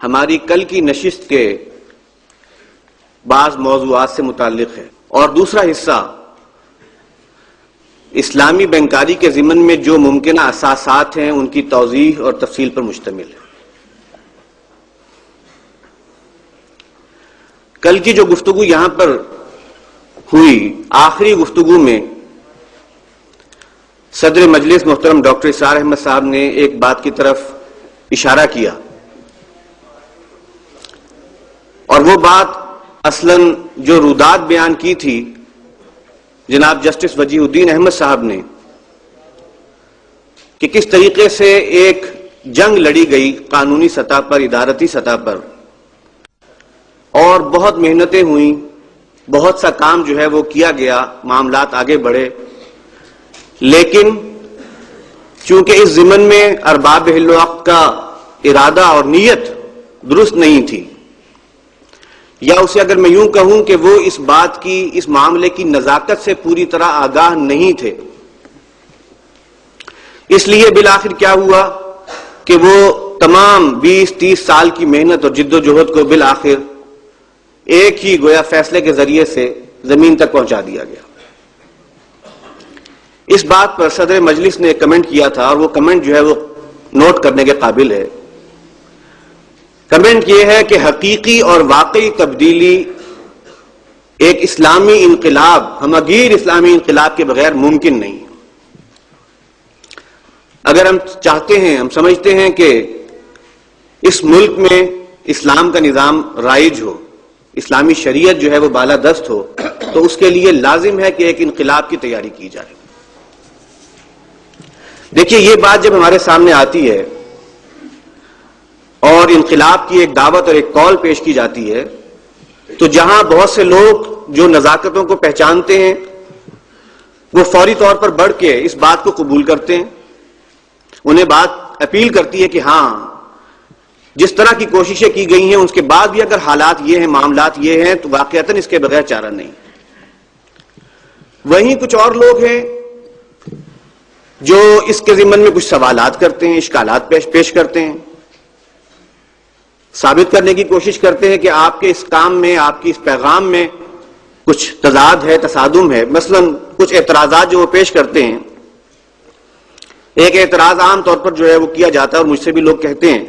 ہماری کل کی نشست کے بعض موضوعات سے متعلق ہے، اور دوسرا حصہ اسلامی بینکاری کے ضمن میں جو ممکنہ اساسات ہیں ان کی توضیح اور تفصیل پر مشتمل ہے۔ کل کی جو گفتگو یہاں پر ہوئی، آخری گفتگو میں صدر مجلس محترم ڈاکٹر اسرار احمد صاحب نے ایک بات کی طرف اشارہ کیا، اور وہ بات اصلاً جو رودات بیان کی تھی جناب جسٹس وجیہ الدین احمد صاحب نے، کہ کس طریقے سے ایک جنگ لڑی گئی قانونی سطح پر، ادارتی سطح پر، اور بہت محنتیں ہوئیں، بہت سا کام جو ہے وہ کیا گیا، معاملات آگے بڑھے، لیکن چونکہ اس ضمن میں ارباب حل وقت کا ارادہ اور نیت درست نہیں تھی، یا اسے اگر میں یوں کہوں کہ وہ اس بات کی، اس معاملے کی نزاکت سے پوری طرح آگاہ نہیں تھے، اس لیے بالآخر کیا ہوا کہ وہ تمام 20-30 سال کی محنت اور جد و جہد کو بالآخر ایک ہی گویا فیصلے کے ذریعے سے زمین تک پہنچا دیا گیا۔ اس بات پر صدر مجلس نے ایک کمنٹ کیا تھا، اور وہ کمنٹ جو ہے وہ نوٹ کرنے کے قابل ہے۔ کمنٹ یہ ہے کہ حقیقی اور واقعی تبدیلی ایک اسلامی انقلاب، ہمگیر اسلامی انقلاب کے بغیر ممکن نہیں۔ اگر ہم چاہتے ہیں، ہم سمجھتے ہیں کہ اس ملک میں اسلام کا نظام رائج ہو، اسلامی شریعت جو ہے وہ بالادست ہو، تو اس کے لیے لازم ہے کہ ایک انقلاب کی تیاری کی جائے۔ دیکھیے، یہ بات جب ہمارے سامنے آتی ہے اور انقلاب کی ایک دعوت اور ایک کال پیش کی جاتی ہے، تو جہاں بہت سے لوگ جو نزاکتوں کو پہچانتے ہیں وہ فوری طور پر بڑھ کے اس بات کو قبول کرتے ہیں، انہیں بات اپیل کرتی ہے کہ ہاں جس طرح کی کوششیں کی گئی ہیں اس کے بعد بھی اگر حالات یہ ہیں، معاملات یہ ہیں، تو واقعتاً اس کے بغیر چارہ نہیں۔ وہیں کچھ اور لوگ ہیں جو اس کے ضمن میں کچھ سوالات کرتے ہیں، اشکالات پیش کرتے ہیں، ثابت کرنے کی کوشش کرتے ہیں کہ آپ کے اس کام میں، آپ کی اس پیغام میں کچھ تضاد ہے، تصادم ہے۔ مثلا کچھ اعتراضات جو وہ پیش کرتے ہیں، ایک اعتراض عام طور پر جو ہے وہ کیا جاتا ہے، اور مجھ سے بھی لوگ کہتے ہیں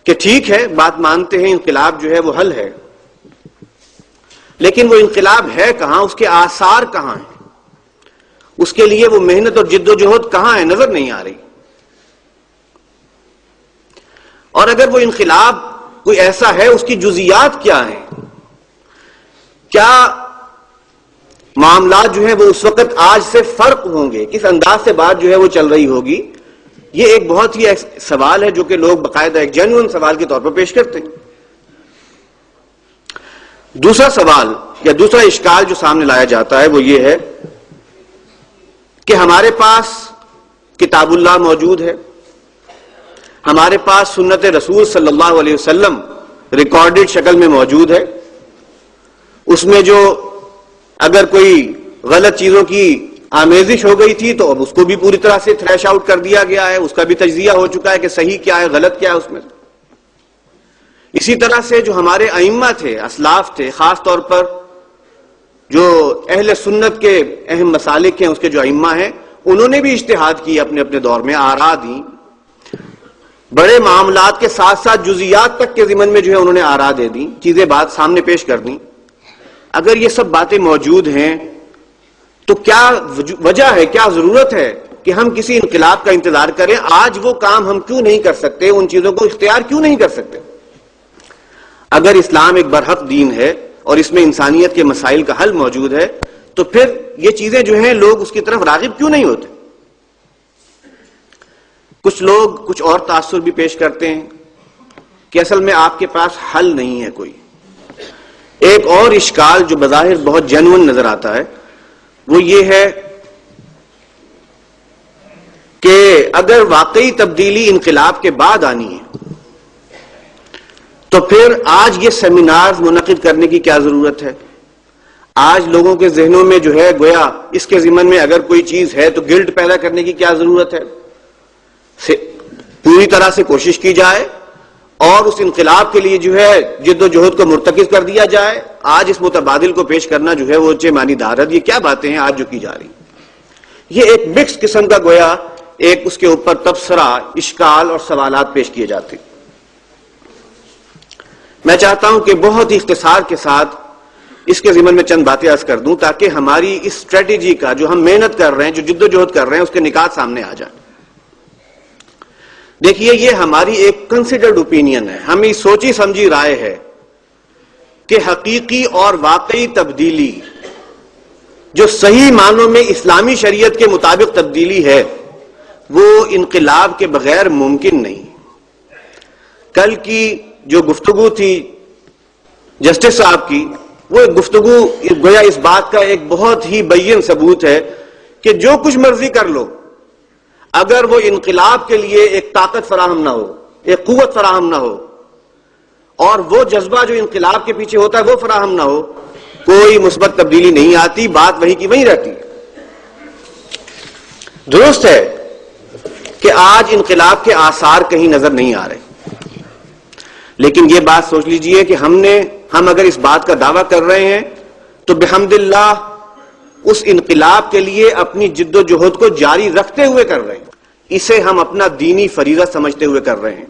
کہ ٹھیک ہے، بات مانتے ہیں، انقلاب جو ہے وہ حل ہے، لیکن وہ انقلاب ہے کہاں، اس کے آثار کہاں ہیں، اس کے لیے وہ محنت اور جد و جہد کہاں ہے، نظر نہیں آ رہی۔ اور اگر وہ انقلاب کوئی ایسا ہے، اس کی جزیات کیا ہیں، کیا معاملات جو ہیں وہ اس وقت آج سے فرق ہوں گے، کس انداز سے بات جو ہے وہ چل رہی ہوگی، یہ ایک بہت ہی سوال ہے جو کہ لوگ باقاعدہ ایک جینوئن سوال کے طور پر پیش کرتے ہیں۔ دوسرا سوال یا دوسرا اشکال جو سامنے لایا جاتا ہے وہ یہ ہے کہ ہمارے پاس کتاب اللہ موجود ہے، ہمارے پاس سنت رسول صلی اللہ علیہ وسلم ریکارڈڈ شکل میں موجود ہے، اس میں جو اگر کوئی غلط چیزوں کی آمیزش ہو گئی تھی تو اب اس کو بھی پوری طرح سے تھریش آؤٹ کر دیا گیا ہے، اس کا بھی تجزیہ ہو چکا ہے کہ صحیح کیا ہے، غلط کیا ہے اس میں۔ اسی طرح سے جو ہمارے ائمہ تھے، اسلاف تھے، خاص طور پر جو اہل سنت کے اہم مسالک ہیں، اس کے جو ائمہ ہیں، انہوں نے بھی اجتہاد کی اپنے اپنے دور میں، آراء دی، بڑے معاملات کے ساتھ ساتھ جزیات تک کے ضمن میں جو ہے انہوں نے آراء دے دی، چیزیں بات سامنے پیش کر دی۔ اگر یہ سب باتیں موجود ہیں تو کیا وجہ ہے، کیا ضرورت ہے کہ ہم کسی انقلاب کا انتظار کریں؟ آج وہ کام ہم کیوں نہیں کر سکتے، ان چیزوں کو اختیار کیوں نہیں کر سکتے؟ اگر اسلام ایک برحق دین ہے اور اس میں انسانیت کے مسائل کا حل موجود ہے، تو پھر یہ چیزیں جو ہیں لوگ اس کی طرف راغب کیوں نہیں ہوتے؟ کچھ لوگ کچھ اور تاثر بھی پیش کرتے ہیں کہ اصل میں آپ کے پاس حل نہیں ہے کوئی۔ ایک اور اشکال جو بظاہر بہت جینوئن نظر آتا ہے وہ یہ ہے کہ اگر واقعی تبدیلی انقلاب کے بعد آنی ہے تو پھر آج یہ سیمینار منعقد کرنے کی کیا ضرورت ہے؟ آج لوگوں کے ذہنوں میں جو ہے گویا اس کے ضمن میں اگر کوئی چیز ہے تو گلٹ پیدا کرنے کی کیا ضرورت ہے؟ پوری طرح سے کوشش کی جائے اور اس انقلاب کے لیے جو ہے جد و جہد کو مرتکز کر دیا جائے. آج اس متبادل کو پیش کرنا جو ہے وہ مانی دارد، یہ کیا باتیں ہیں آج جو کی جا رہی. یہ ایک مکس قسم کا گویا ایک اس کے اوپر تبصرہ، اشکال اور سوالات پیش کیے جاتے. میں چاہتا ہوں کہ بہت ہی اختصار کے ساتھ اس کے ضمن میں چند باتیں عرض کر دوں تاکہ ہماری اس اسٹریٹجی کا جو ہم محنت کر رہے ہیں، جو جد و جہد کر رہے ہیں، اس کے نکات سامنے آ جائیں. دیکھیے، یہ ہماری ایک کنسیڈرڈ اوپینین ہے، ہمیں سوچی سمجھی رائے ہے کہ حقیقی اور واقعی تبدیلی جو صحیح معنوں میں اسلامی شریعت کے مطابق تبدیلی ہے وہ انقلاب کے بغیر ممکن نہیں. کل کی جو گفتگو تھی جسٹس صاحب کی، وہ ایک گفتگو گویا اس بات کا ایک بہت ہی بین ثبوت ہے کہ جو کچھ مرضی کر لو، اگر وہ انقلاب کے لیے ایک طاقت فراہم نہ ہو، ایک قوت فراہم نہ ہو، اور وہ جذبہ جو انقلاب کے پیچھے ہوتا ہے وہ فراہم نہ ہو، کوئی مثبت تبدیلی نہیں آتی، بات وہی کی وہیں رہتی ہے. درست ہے کہ آج انقلاب کے آثار کہیں نظر نہیں آ رہے، لیکن یہ بات سوچ لیجئے کہ ہم اگر اس بات کا دعویٰ کر رہے ہیں تو بحمد اللہ اس انقلاب کے لیے اپنی جد و جہد کو جاری رکھتے ہوئے کر رہے ہیں. اسے ہم اپنا دینی فریضہ سمجھتے ہوئے کر رہے ہیں،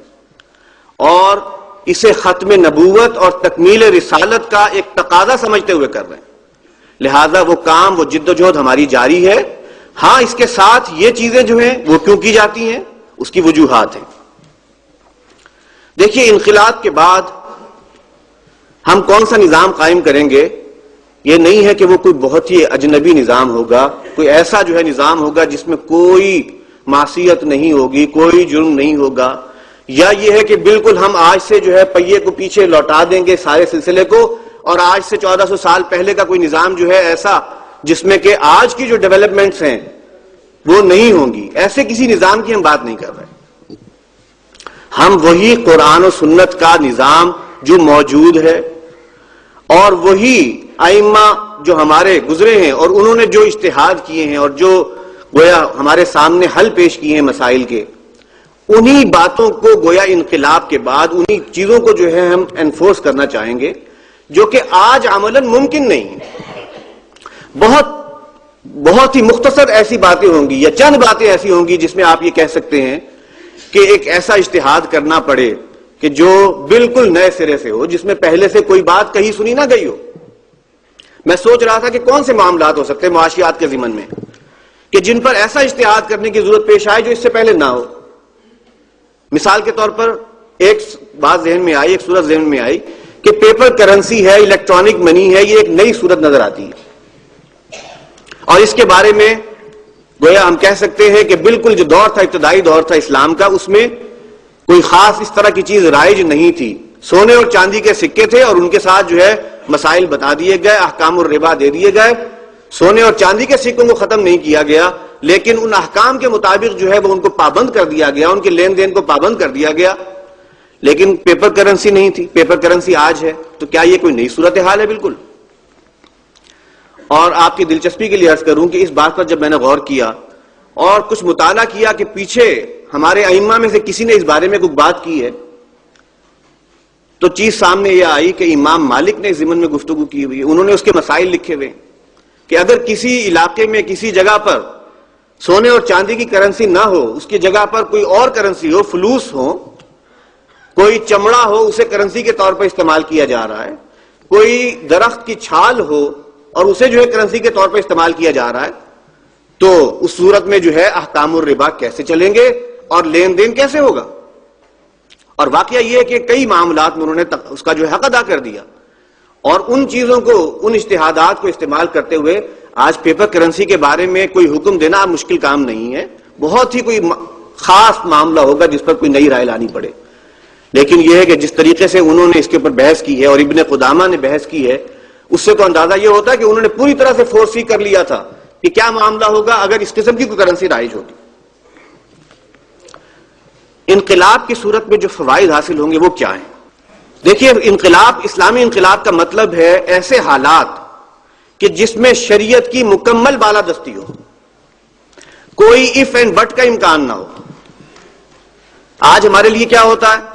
اور اسے ختم نبوت اور تکمیل رسالت کا ایک تقاضا سمجھتے ہوئے کر رہے ہیں. لہذا وہ کام، وہ جد و جہد ہماری جاری ہے. ہاں، اس کے ساتھ یہ چیزیں جو ہیں وہ کیوں کی جاتی ہیں، اس کی وجوہات ہیں. دیکھیے، انقلاب کے بعد ہم کون سا نظام قائم کریں گے، یہ نہیں ہے کہ وہ کوئی بہت ہی اجنبی نظام ہوگا، کوئی ایسا جو ہے نظام ہوگا جس میں کوئی معصیت نہیں ہوگی، کوئی جرم نہیں ہوگا، یا یہ ہے کہ بالکل ہم آج سے جو ہے پہیے کو پیچھے لوٹا دیں گے سارے سلسلے کو، اور آج سے 1400 سال پہلے کا کوئی نظام جو ہے ایسا جس میں کہ آج کی جو ڈیولپمنٹس ہیں وہ نہیں ہوں گی. ایسے کسی نظام کی ہم بات نہیں کر رہے. ہم وہی قرآن و سنت کا نظام جو موجود ہے، اور وہی ائمہ جو ہمارے گزرے ہیں اور انہوں نے جو اجتہاد کیے ہیں اور جو گویا ہمارے سامنے حل پیش کیے ہیں مسائل کے، انہی باتوں کو گویا انقلاب کے بعد انہی چیزوں کو جو ہے ہم انفورس کرنا چاہیں گے، جو کہ آج عملاً ممکن نہیں ہے. بہت ہی مختصر ایسی باتیں ہوں گی یا چند باتیں ایسی ہوں گی جس میں آپ یہ کہہ سکتے ہیں کہ ایک ایسا اجتہاد کرنا پڑے کہ جو بالکل نئے سرے سے ہو، جس میں پہلے سے کوئی بات کہیں سنی نہ گئی ہو. میں سوچ رہا تھا کہ کون سے معاملات ہو سکتے ہیں معاشیات کے ضمن میں کہ جن پر ایسا اجتہاد کرنے کی ضرورت پیش آئے جو اس سے پہلے نہ ہو. مثال کے طور پر ایک بات ذہن میں آئی، ایک صورت ذہن میں آئی کہ پیپر کرنسی ہے، الیکٹرانک منی ہے، یہ ایک نئی صورت نظر آتی ہے، اور اس کے بارے میں گویا ہم کہہ سکتے ہیں کہ بالکل جو دور تھا، ابتدائی دور تھا اسلام کا، اس میں کوئی خاص اس طرح کی چیز رائج نہیں تھی. سونے اور چاندی کے سکے تھے اور ان کے ساتھ جو ہے مسائل بتا دیے گئے، احکام الربا دے دیے گئے. سونے اور چاندی کے سکوں کو ختم نہیں کیا گیا، لیکن ان احکام کے مطابق جو ہے وہ ان کو پابند کر دیا گیا، ان کے لین دین کو پابند کر دیا گیا. لیکن پیپر کرنسی نہیں تھی. پیپر کرنسی آج ہے. تو کیا یہ کوئی نئی صورتحال ہے؟ بالکل. اور آپ کی دلچسپی کے لیے عرض کروں کہ اس بات پر جب میں نے غور کیا اور کچھ مطالعہ کیا کہ پیچھے ہمارے ائمہ میں سے کسی نے اس بارے میں کوئی بات کی ہے، تو چیز سامنے یہ آئی کہ امام مالک نے اس ضمن میں گفتگو کی ہوئی ہے. انہوں نے اس کے مسائل لکھے ہوئے کہ اگر کسی علاقے میں کسی جگہ پر سونے اور چاندی کی کرنسی نہ ہو، اس کی جگہ پر کوئی اور کرنسی ہو، فلوس ہو، کوئی چمڑا ہو، اسے کرنسی کے طور پر استعمال کیا جا رہا ہے، کوئی درخت کی چھال ہو اور اسے جو ہے کرنسی کے طور پر استعمال کیا جا رہا ہے، تو اس صورت میں جو ہے احکام الربا کیسے چلیں گے اور لین دین کیسے ہوگا؟ اور واقعہ یہ ہے کہ کئی معاملات میں انہوں نے اس کا جو ہے حق ادا کر دیا، اور ان چیزوں کو، ان اجتہادات کو استعمال کرتے ہوئے آج پیپر کرنسی کے بارے میں کوئی حکم دینا مشکل کام نہیں ہے. بہت ہی کوئی خاص معاملہ ہوگا جس پر کوئی نئی رائے لانی پڑے. لیکن یہ ہے کہ جس طریقے سے انہوں نے اس کے اوپر بحث کی ہے اور ابن قدامہ نے بحث کی ہے، اس سے تو اندازہ یہ ہوتا ہے کہ انہوں نے پوری طرح سے فورسی کر لیا تھا کہ کیا معاملہ ہوگا اگر اس قسم کی کوئی کرنسی رائج ہوگی. انقلاب کی صورت میں جو فوائد حاصل ہوں گے وہ کیا ہیں؟ دیکھیے، انقلاب، اسلامی انقلاب کا مطلب ہے ایسے حالات کہ جس میں شریعت کی مکمل بالادستی ہو، کوئی اف اینڈ بٹ کا امکان نہ ہو. آج ہمارے لیے کیا ہوتا ہے